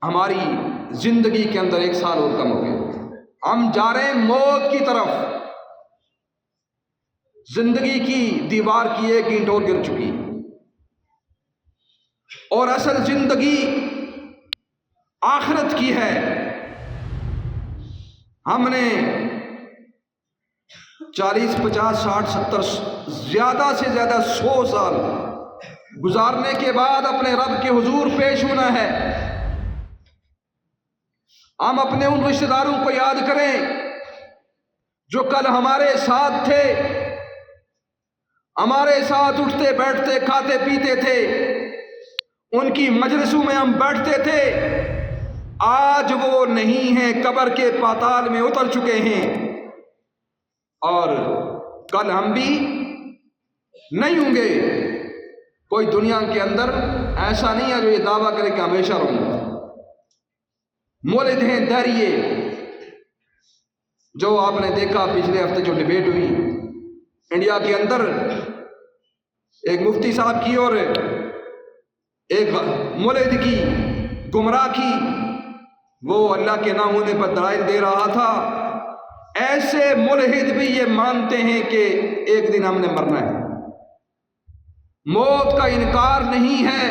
ہماری زندگی کے اندر 1 سال اور کم ہو گیا، ہم جا رہے ہیں موت کی طرف۔ زندگی کی دیوار کی ایک اینٹ اور گر چکی، اور اصل زندگی آخرت کی ہے۔ ہم نے 40 50 60 70 زیادہ سے زیادہ 100 سال گزارنے کے بعد اپنے رب کے حضور پیش ہونا ہے۔ ہم اپنے ان رشتہ داروں کو یاد کریں جو کل ہمارے ساتھ تھے، ہمارے ساتھ اٹھتے بیٹھتے کھاتے پیتے تھے، ان کی مجلسوں میں ہم بیٹھتے تھے۔ آج وہ نہیں ہیں، قبر کے پاتال میں اتر چکے ہیں، اور کل ہم بھی نہیں ہوں گے۔ کوئی دنیا کے اندر ایسا نہیں ہے جو یہ دعویٰ کرے کہ ہمیشہ رہوں گا۔ مولد ہیں دہریے، جو آپ نے دیکھا پچھلے ہفتے جو ڈیبیٹ ہوئی انڈیا کے اندر، ایک مفتی صاحب کی اور ایک مولد کی گمراہ کی، وہ اللہ کے نہ ہونے پر دلائل دے رہا تھا۔ ایسے ملحد بھی یہ مانتے ہیں کہ ایک دن ہم نے مرنا ہے، موت کا انکار نہیں ہے،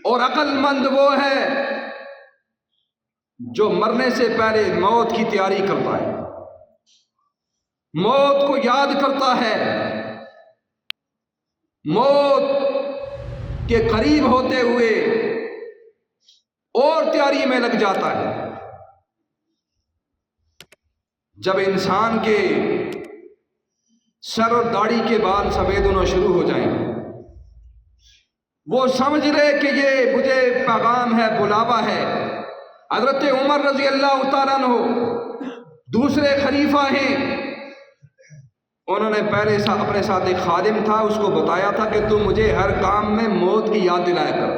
اور عقل مند وہ ہے جو مرنے سے پہلے موت کی تیاری کرتا ہے، موت کو یاد کرتا ہے، موت کے قریب ہوتے ہوئے اور تیاری میں لگ جاتا ہے۔ جب انسان کے سر اور داڑھی کے بال سفید ہونا شروع ہو جائیں، وہ سمجھ لے کہ یہ مجھے پیغام ہے، بلاوا ہے۔ حضرت عمر رضی اللہ تعالیٰ عنہ دوسرے خلیفہ ہیں، انہوں نے پہلے اپنے ساتھ ایک خادم تھا، اس کو بتایا تھا کہ تو مجھے ہر کام میں موت کی یاد دلایا کر،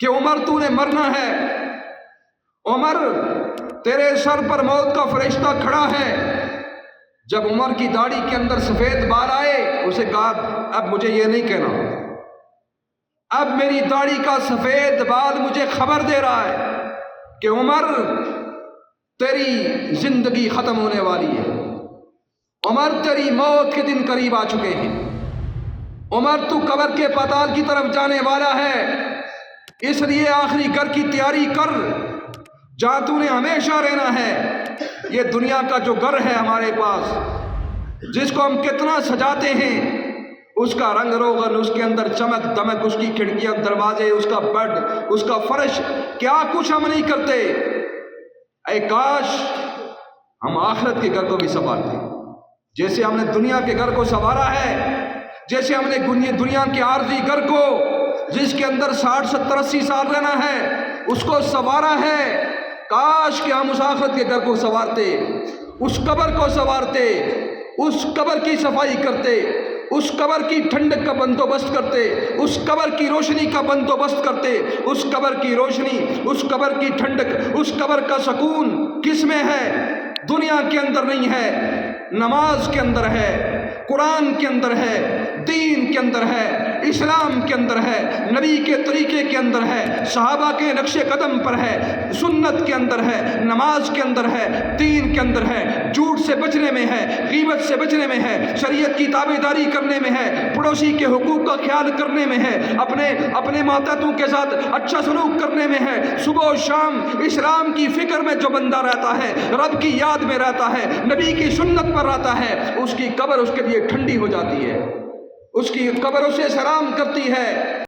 کہ عمر تو نے مرنا ہے، عمر تیرے سر پر موت کا فرشتہ کھڑا ہے۔ جب عمر کی داڑھی کے اندر سفید بال آئے، اسے کہا اب مجھے یہ نہیں کہنا، اب میری داڑھی کا سفید بال مجھے خبر دے رہا ہے کہ عمر تیری زندگی ختم ہونے والی ہے، عمر تیری موت کے دن قریب آ چکے ہیں، عمر تو قبر کے پاتال کی طرف جانے والا ہے، اس لیے آخری گھر کی تیاری کر جہاں تو نے ہمیشہ رہنا ہے۔ یہ دنیا کا جو گھر ہے ہمارے پاس، جس کو ہم کتنا سجاتے ہیں، اس کا رنگ روغن، اس کے اندر چمک دمک، اس کی کھڑکیاں دروازے، اس کا بیڈ، اس کا فرش، کیا کچھ ہم نہیں کرتے۔ اے کاش ہم آخرت کے گھر کو بھی سنبھالتے، جیسے ہم نے دنیا کے گھر کو سنبھالا ہے، جیسے ہم نے دنیا کے عارضی گھر کو جس کے اندر 60 70 80 سال رہنا ہے اس کو سنوارا ہے۔ کاش کہ ہم اس آخرت کے گھر کو سنوارتے، اس قبر کو سنوارتے، اس قبر کی صفائی کرتے، اس قبر کی ٹھنڈک کا بندوبست کرتے، اس قبر کی روشنی کا بندوبست کرتے۔ اس قبر کی روشنی، اس قبر کی ٹھنڈک، اس قبر کا سکون کس میں ہے؟ دنیا کے اندر نہیں ہے، نماز کے اندر ہے، قرآن کے اندر ہے، دین کے اندر ہے، اسلام کے اندر ہے، نبی کے طریقے کے اندر ہے، صحابہ کے نقش قدم پر ہے، سنت کے اندر ہے، نماز کے اندر ہے، دین کے اندر ہے، جھوٹ سے بچنے میں ہے، غیبت سے بچنے میں ہے، شریعت کی تابعداری کرنے میں ہے، پڑوسی کے حقوق کا خیال کرنے میں ہے، اپنے ماتحتوں کے ساتھ اچھا سلوک کرنے میں ہے۔ صبح و شام اسلام کی فکر میں جو بندہ رہتا ہے، رب کی یاد میں رہتا ہے، نبی کی سنت پر رہتا ہے، اس کی قبر اس کے لیے ٹھنڈی ہو جاتی ہے، اس کی قبر اسے سلام کرتی ہے۔